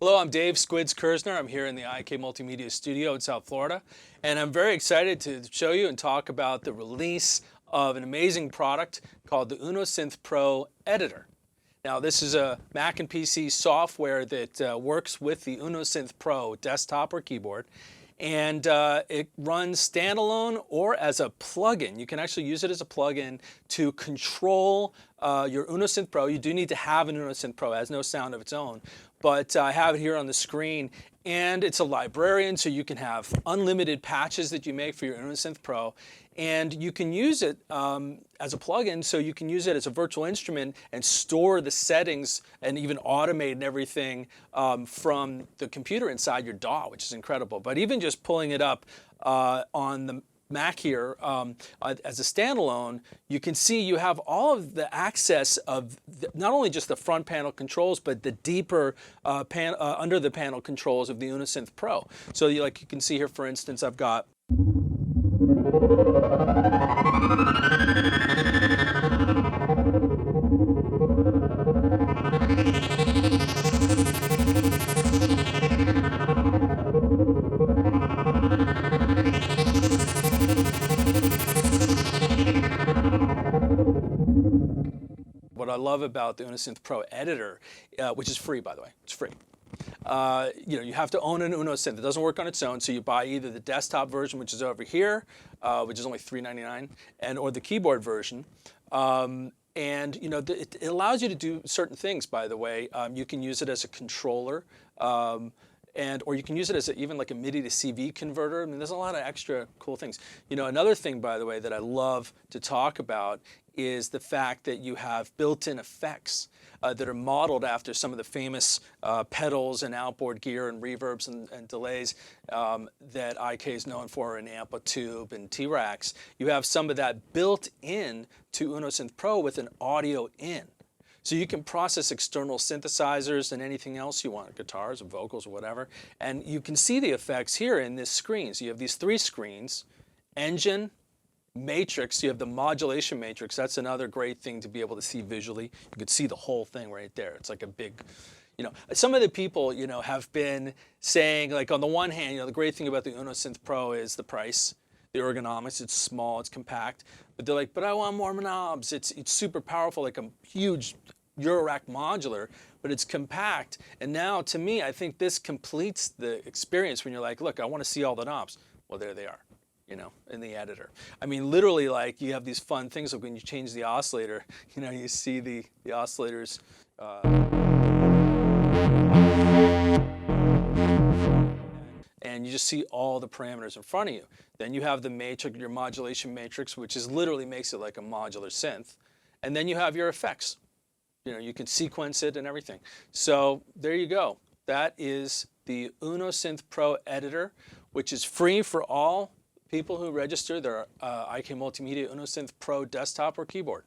Hello, I'm Dave Kerzner. I'm here in the IK Multimedia Studio in South Florida, and I'm very excited to show you and talk about the release of an amazing product called the UNO Synth Pro Editor. Now, this is a Mac and PC software that works with the UNO Synth Pro desktop or keyboard, and it runs standalone or as a plugin. You can actually use it as a plugin to control your UNO Synth Pro. You do need to have an UNO Synth Pro. It has no sound of its own, but I have it here on the screen, and it's a librarian, so you can have unlimited patches that you make for your UNO Synth Pro, and you can use it as a plugin, so you can use it as a virtual instrument and store the settings and even automate and everything from the computer inside your DAW, which is incredible. But even just pulling it up on the Mac here as a standalone, you can see you have all of the access of not only just the front panel controls, but the deeper under the panel controls of the UNO Synth Pro. So you can see here, for instance, I've got what I love about the UNO Synth Pro Editor, which is free, by the way, it's free. You have to own an UNO Synth. It doesn't work on its own, so you buy either the desktop version, which is over here, which is only $3.99, or the keyboard version. It allows you to do certain things, by the way. You can use it as a controller, or you can use it as even like a MIDI to CV converter. I mean, there's a lot of extra cool things. Another thing, by the way, that I love to talk about is the fact that you have built-in effects that are modeled after some of the famous pedals and outboard gear and reverbs and delays that IK is known for in Amplitube and T-Rax. You have some of that built in to UNO Synth Pro with an audio in. So you can process external synthesizers and anything else you want, guitars or vocals or whatever, and you can see the effects here in this screen. So you have these three screens: engine, matrix. You have the modulation matrix. That's another great thing to be able to see visually. You could see the whole thing right there. It's like a big, some of the people, have been saying, like, on the one hand, the great thing about the UNO Synth Pro is the price, the ergonomics. It's small, it's compact, but they're like, but I want more knobs. It's super powerful, like a huge Eurorack modular, but it's compact. And now, to me, I think this completes the experience when you're like, look, I want to see all the knobs. Well, there they are, in the editor. I mean, literally, like, you have these fun things, like when you change the oscillator, you see the oscillators. And you just see all the parameters in front of you. Then you have the matrix, your modulation matrix, which literally makes it like a modular synth. And then you have your effects. You can sequence it and everything. So there you go. That is the UNO Synth Pro Editor, which is free for all people who register their IK Multimedia UNO Synth Pro desktop or keyboard.